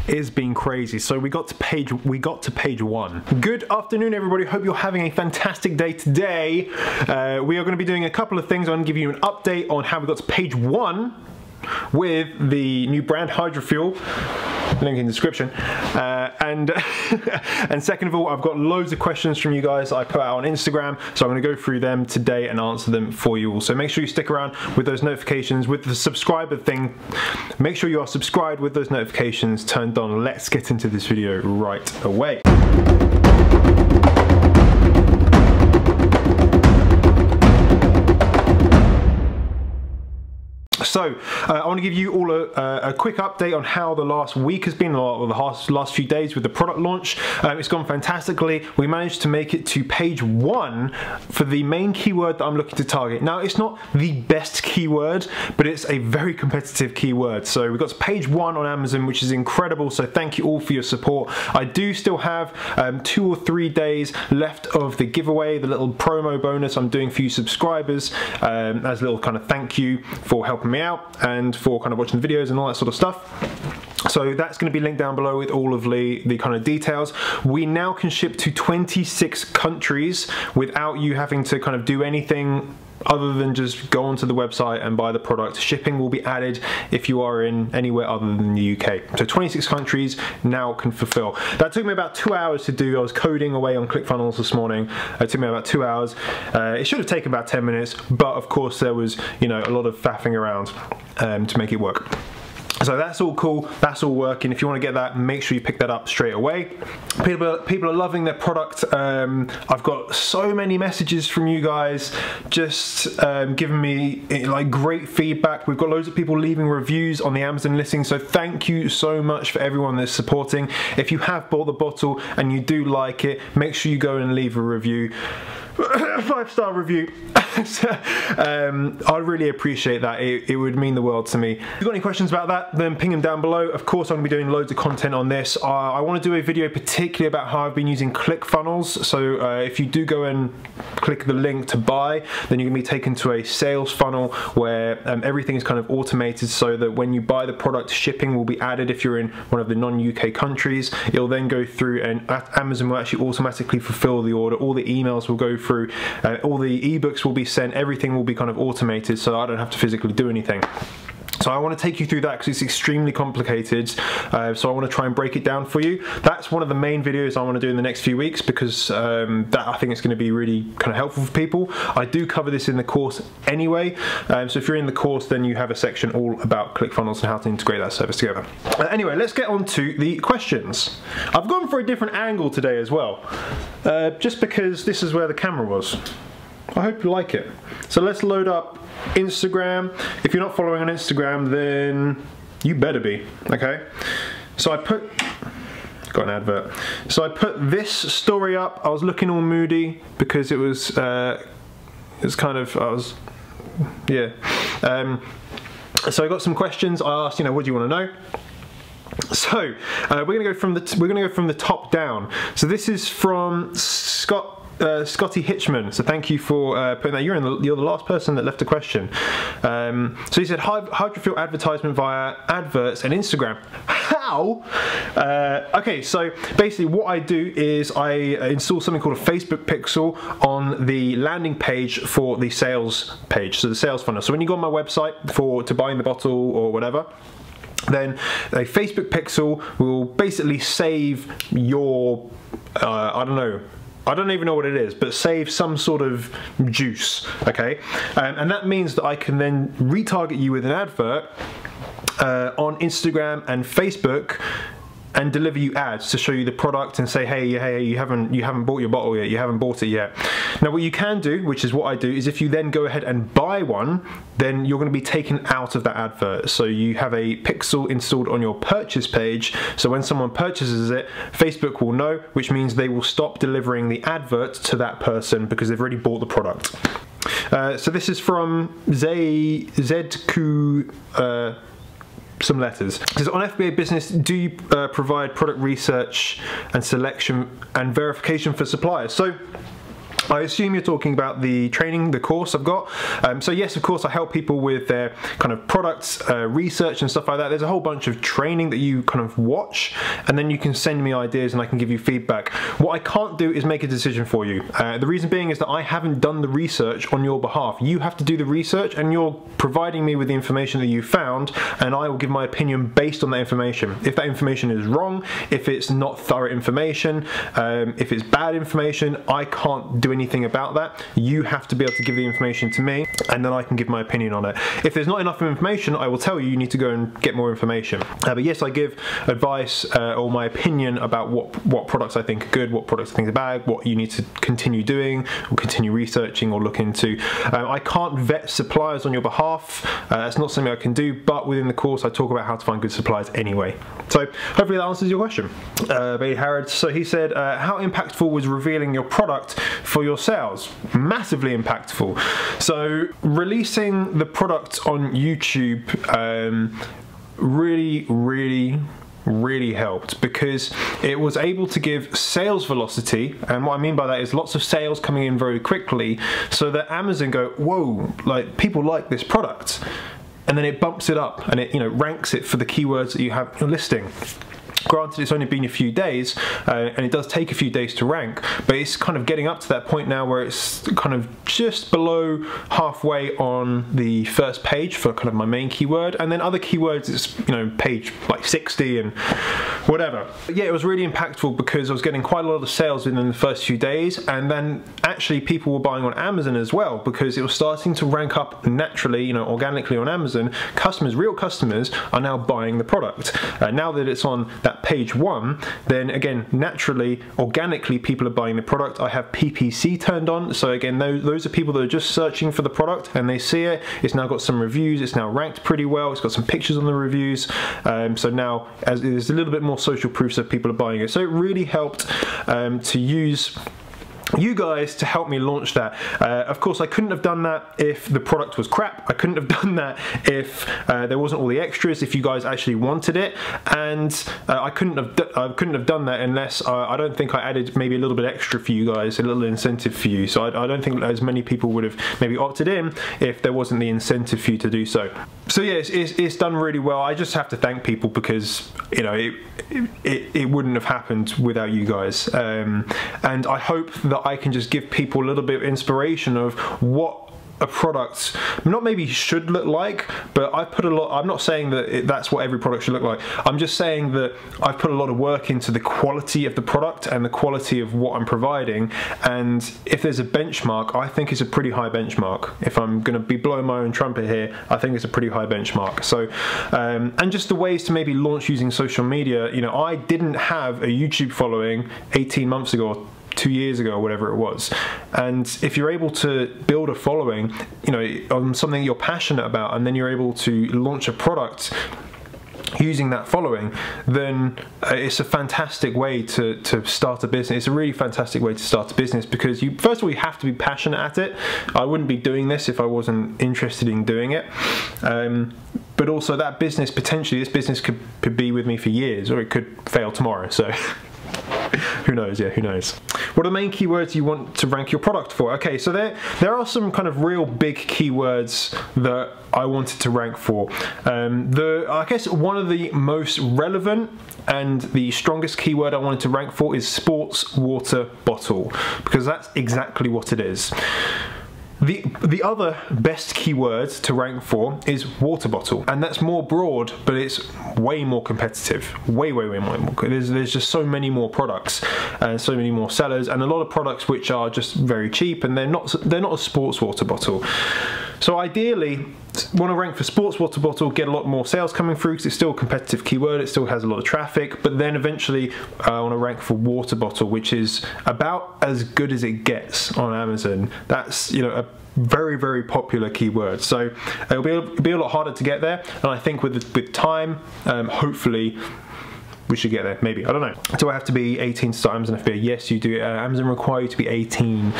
has been crazy. So we got to page 1. Good afternoon, everybody. Hope you're having a fantastic day today. We are going to be doing a couple of things. I'm going to give you an update on how we got to page 1 with the new brand Hydrofuel. Link in the description. And second of all, I've got loads of questions from you guys that I put out on Instagram, so I'm going to go through them today and answer them for you all. So make sure you stick around with those notifications, with the subscriber thing. Make sure you are subscribed with those notifications turned on. Let's get into this video right away. So, I want to give you all a quick update on how the last week has been, or the last few days with the product launch. It's gone fantastically. We managed to make it to page 1 for the main keyword that I'm looking to target. Now, it's not the best keyword, but it's a very competitive keyword. So we got to page 1 on Amazon, which is incredible. So thank you all for your support. I do still have 2 or 3 days left of the giveaway, the little promo bonus I'm doing for you subscribers, as a little kind of thank you for helping me out and for kind of watching the videos and all that sort of stuff. So that's going to be linked down below with all of the kind of details. We now can ship to 26 countries without you having to kind of do anything other than just go onto the website and buy the product. Shipping will be added if you are in anywhere other than the UK. So 26 countries now can fulfill. That took me about 2 hours to do. I was coding away on ClickFunnels this morning. It took me about 2 hours. It should have taken about 10 minutes, but of course there was, you know, a lot of faffing around to make it work. So that's all cool, that's all working. If you want to get that, make sure you pick that up straight away. People are loving their product. I've got so many messages from you guys just giving me like great feedback. We've got loads of people leaving reviews on the Amazon listing, so thank you so much for everyone that's supporting. If you have bought the bottle and you do like it, make sure you go and leave a review. 5-star review. I'd really appreciate that. It would mean the world to me. If you've got any questions about that, then ping them down below. Of course, I'm going to be doing loads of content on this. I want to do a video particularly about how I've been using ClickFunnels. So if you do go and click the link to buy, then you're going to be taken to a sales funnel where everything is kind of automated, so that when you buy the product, shipping will be added if you're in one of the non-UK countries. It'll then go through and Amazon will actually automatically fulfill the order. All the emails will go through, all the ebooks will be sent, everything will be kind of automated, so I don't have to physically do anything. So I want to take you through that because it's extremely complicated, so I want to try and break it down for you. That's one of the main videos I want to do in the next few weeks, because that I think it's going to be really kind of helpful for people. I do cover this in the course anyway, so if you're in the course, then you have a section all about ClickFunnels and how to integrate that service together. Anyway, let's get on to the questions. I've gone for a different angle today as well, just because this is where the camera was. I hope you like it. So let's load up Instagram. If you're not following on Instagram, then you better be, okay? So I got an advert. So I put this story up. I was looking all moody because it was kind of, yeah. So I got some questions. I asked, you know, what do you want to know? So we're gonna go from the top down. So this is from Scotty Hitchman, so thank you for putting that. You're the last person that left a question. So he said, Hydrofuel advertisement via adverts and Instagram. How? Okay, so basically what I do is I install something called a Facebook pixel on the landing page for the sales page, so the sales funnel. So when you go on my website to buying the bottle or whatever, then a Facebook pixel will basically save your, I don't even know what it is, but save some sort of juice, okay? And that means that I can then retarget you with an advert on Instagram and Facebook and deliver you ads to show you the product and say, hey, you haven't bought your bottle yet, you haven't bought it yet. Now what you can do, which is what I do, is if you then go ahead and buy one, then you're going to be taken out of that advert. So you have a pixel installed on your purchase page, so when someone purchases it, Facebook will know, which means they will stop delivering the advert to that person because they've already bought the product. So this is from ZQ, some letters. It says, on FBA Business, do you provide product research and selection and verification for suppliers? So I assume you're talking about the training, the course I've got. So yes, of course, I help people with their kind of products, research and stuff like that. There's a whole bunch of training that you kind of watch, and then you can send me ideas and I can give you feedback. What I can't do is make a decision for you. The reason being is that I haven't done the research on your behalf. You have to do the research, and you're providing me with the information that you found, and I will give my opinion based on that information. If that information is wrong, if it's not thorough information, if it's bad information, I can't do anything about that. You have to be able to give the information to me, and then I can give my opinion on it. If there's not enough information, I will tell you you need to go and get more information. But yes, I give advice or my opinion about what products I think are good, what products I think are bad, what you need to continue doing or continue researching or look into. I can't vet suppliers on your behalf. That's not something I can do, but within the course I talk about how to find good suppliers anyway. So hopefully that answers your question. Bailey Harrod, so he said, how impactful was revealing your product for your sales? Massively impactful. So releasing the product on YouTube really helped, because it was able to give sales velocity, and what I mean by that is lots of sales coming in very quickly, so that Amazon go, whoa, like people like this product, and then it bumps it up and it, you know, ranks it for the keywords that you have in your listing. Granted, it's only been a few days, and it does take a few days to rank, but it's kind of getting up to that point now where it's kind of just below halfway on the first page for kind of my main keyword, and then other keywords it's, you know, page like 60 and whatever. But yeah, it was really impactful because I was getting quite a lot of sales within the first few days, and then actually people were buying on Amazon as well, because it was starting to rank up naturally, you know, organically on Amazon. Customers, real customers, are now buying the product. Now that it's on that page 1, then again, naturally, organically, people are buying the product. I have PPC turned on, so again, those are people that are just searching for the product and they see it. It's now got some reviews, it's now ranked pretty well, it's got some pictures on the reviews, so now as there's a little bit more social proof that people are buying it. So it really helped to use you guys to help me launch that. Of course, I couldn't have done that if the product was crap. I couldn't have done that if there wasn't all the extras, if you guys actually wanted it, and I couldn't have done that unless I don't think I added maybe a little bit extra for you guys, a little incentive for you. So I don't think as many people would have maybe opted in if there wasn't the incentive for you to do so. So yeah, it's done really well. I just have to thank people, because you know it wouldn't have happened without you guys, and I hope that I can just give people a little bit of inspiration of what a product not maybe should look like, but I've put a lot. I'm not saying that that's what every product should look like. I'm just saying that I've put a lot of work into the quality of the product and the quality of what I'm providing, and if there's a benchmark, I think it's a pretty high benchmark. If I'm going to be blowing my own trumpet here, I think it's a pretty high benchmark. So and just the ways to maybe launch using social media, you know, I didn't have a YouTube following 18 months ago, 2 years ago, or whatever it was. And if you're able to build a following, you know, on something you're passionate about, and then you're able to launch a product using that following, then it's a fantastic way to start a business. It's a really fantastic way to start a business, because you, first of all, you have to be passionate at it. I wouldn't be doing this if I wasn't interested in doing it. But also that business, potentially this business could be with me for years, or it could fail tomorrow. So who knows? Yeah, who knows? What are the main keywords you want to rank your product for? Okay, so there are some kind of real big keywords that I wanted to rank for. I guess one of the most relevant and the strongest keyword I wanted to rank for is sports water bottle, because that's exactly what it is. The other best keyword to rank for is water bottle, and that's more broad, but it's way more competitive. Way more. There's just so many more products and so many more sellers, and a lot of products which are just very cheap, and they're not a sports water bottle. So ideally, want to rank for sports water bottle, get a lot more sales coming through, because it's still a competitive keyword, it still has a lot of traffic, but then eventually I want to rank for water bottle, which is about as good as it gets on Amazon. That's, you know, a very, very popular keyword. So it'll be a lot harder to get there, and I think with time, hopefully we should get there, maybe, I don't know. Do I have to be 18 to start Amazon FBA? Yes, you do. Amazon require you to be 18.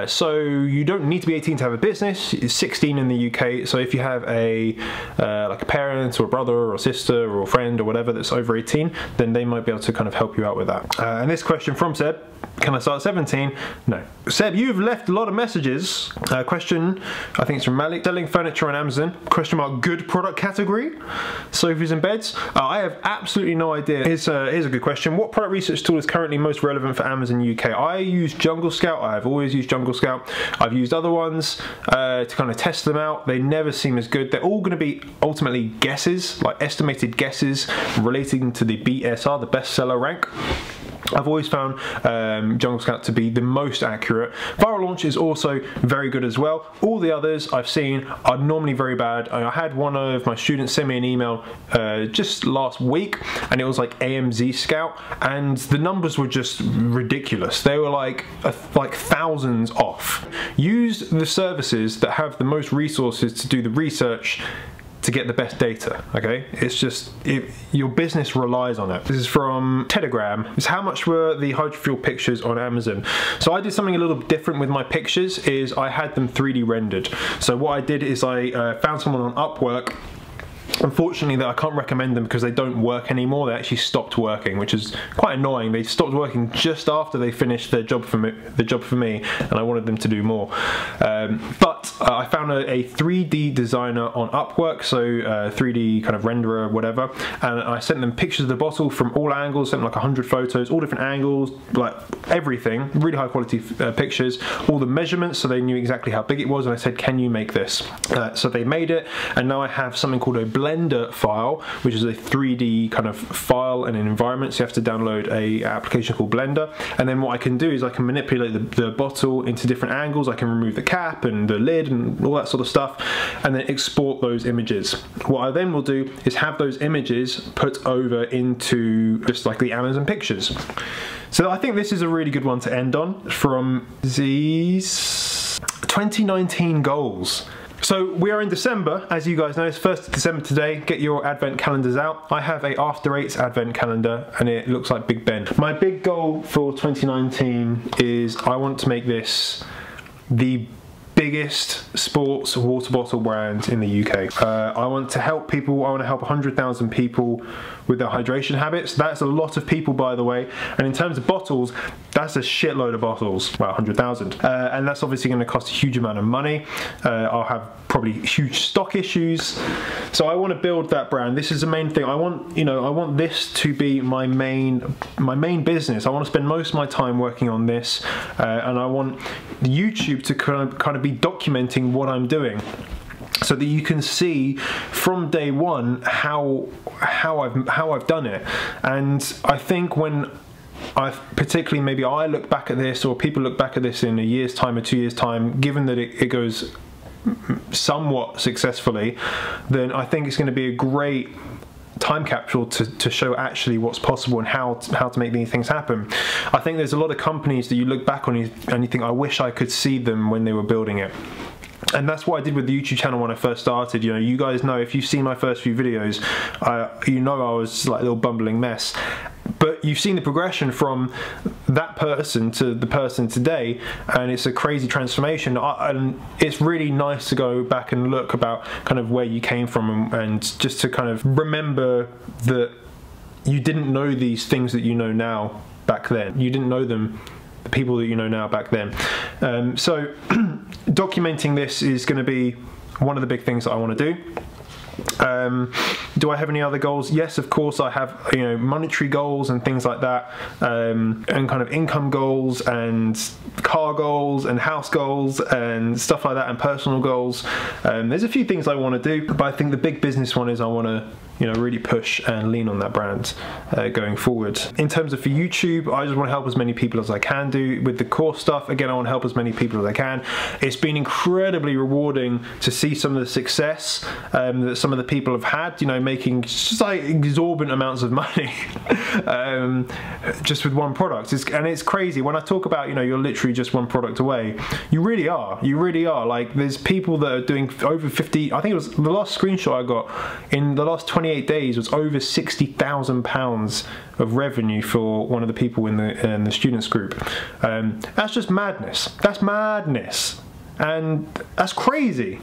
So you don't need to be 18 to have a business. It's 16 in the UK. So if you have a like a parent or a brother or a sister or a friend or whatever that's over 18, then they might be able to kind of help you out with that. And this question from Seb, can I start at 17? No. Seb, you've left a lot of messages. Question, I think it's from Malik. Selling furniture on Amazon, question mark, good product category, sofas and beds. I have absolutely no idea. Here's a good question. What product research tool is currently most relevant for Amazon UK? I use Jungle Scout. I have always used Jungle Scout. I've used other ones to kind of test them out. They never seem as good. They're all going to be ultimately guesses, like estimated guesses relating to the BSR, the bestseller rank. I've always found Jungle Scout to be the most accurate. Viral Launch is also very good as well. All the others I've seen are normally very bad. I had one of my students send me an email just last week, and it was like AMZ Scout, and the numbers were just ridiculous. They were like thousands off. Use the services that have the most resources to do the research to get the best data, okay? It's just, your business relies on it. This is from Telegram. It's how much were the hydrofuel pictures on Amazon? So I did something a little different with my pictures, is I had them 3D rendered. So what I did is I found someone on Upwork. Unfortunately, that I can't recommend them because they don't work anymore. They actually stopped working, which is quite annoying. They stopped working just after they finished their job for me, and I wanted them to do more. But I found a 3D designer on Upwork, so 3D kind of renderer, whatever, and I sent them pictures of the bottle from all angles, sent them like 100 photos, all different angles, like everything, really high quality pictures, all the measurements, so they knew exactly how big it was, and I said, can you make this? So they made it, and now I have something called a Blender file, which is a 3D kind of file and an environment. So you have to download a application called Blender, and then what I can do is I can manipulate the bottle into different angles. I can remove the cap and the lid and all that sort of stuff, and then export those images. What I then will do is have those images put over into just like the Amazon pictures. So I think this is a really good one to end on, from Z's 2019 goals. So we are in December, as you guys know. It's 1st of December today. Get your advent calendars out. I have a After Eights advent calendar, and it looks like Big Ben. My big goal for 2019 is I want to make this the biggest sports water bottle brand in the UK. I want to help people. I want to help 100,000 people with their hydration habits. That's a lot of people, by the way, and in terms of bottles, that's a shitload of bottles, well, 100,000, and that's obviously going to cost a huge amount of money. I'll have probably huge stock issues, so I want to build that brand. This is the main thing. I want, you know, I want this to be my main business. I want to spend most of my time working on this, and I want YouTube to kind of be documenting what I'm doing, so that you can see from day one how I've done it. And I think when particularly maybe I look back at this, or people look back at this in a year's time or 2 years' time, given that it goes somewhat successfully, then I think it's going to be a great time capsule to show actually what's possible and how to make these things happen. I think there's a lot of companies that you look back on and you think, I wish I could see them when they were building it. And that's what I did with the YouTube channel when I first started. You know, you guys know, if you've seen my first few videos, you know I was like a little bumbling mess. But you've seen the progression from that person to the person today, and it's a crazy transformation. And it's really nice to go back and look about kind of where you came from, and just to kind of remember that you didn't know these things that you know now back then. You didn't know them, the people that you know now back then. So documenting this is going to be one of the big things that I want to do. Do I have any other goals? Yes, of course I have, you know, monetary goals and things like that, and kind of income goals and car goals and house goals and stuff like that, and personal goals. There's a few things I want to do, but I think the big business one is I want to, you know, really push and lean on that brand going forward. In terms of for YouTube, I just want to help as many people as I can do with the core stuff. Again, I want to help as many people as I can. It's been incredibly rewarding to see some of the success that some of the people have had, you know, making just like exorbitant amounts of money just with one product. And it's crazy when I talk about, you know, you're literally just one product away. You really are. You really are. Like, there's people that are doing over 50, I think it was the last screenshot I got, in the last 28 28 days was over £60,000 of revenue for one of the people in the students group. That's just madness. That's madness. And that's crazy.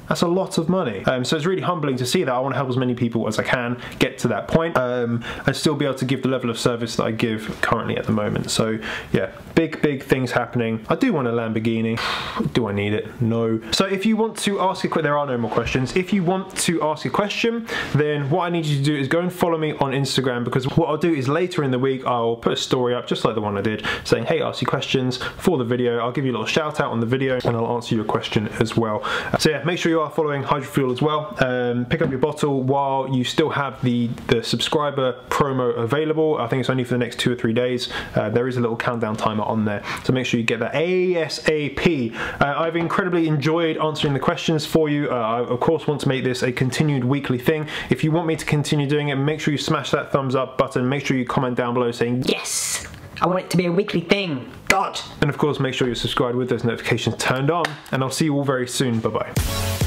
That's a lot of money. So it's really humbling to see that. I want to help as many people as I can get to that point, and still be able to give the level of service that I give currently at the moment. So yeah, big things happening. I do want a Lamborghini. Do I need it? No. So if you want to ask a question, there are no more questions. If you want to ask a question, then what I need you to do is go and follow me on Instagram, because what I'll do is later in the week, I'll put a story up just like the one I did, saying, hey, ask your questions for the video. I'll give you a little shout out on the video, and I'll answer your question as well. So yeah, make sure you are following Hydrofuel as well. Pick up your bottle while you still have the subscriber promo available. I think it's only for the next 2 or 3 days. There is a little countdown timer on there, so make sure you get that ASAP. I've incredibly enjoyed answering the questions for you. I of course want to make this a continued weekly thing. If you want me to continue doing it, make sure you smash that thumbs up button. Make sure you comment down below saying yes, I want it to be a weekly thing. God. And of course, make sure you're subscribed with those notifications turned on, and I'll see you all very soon. Bye bye.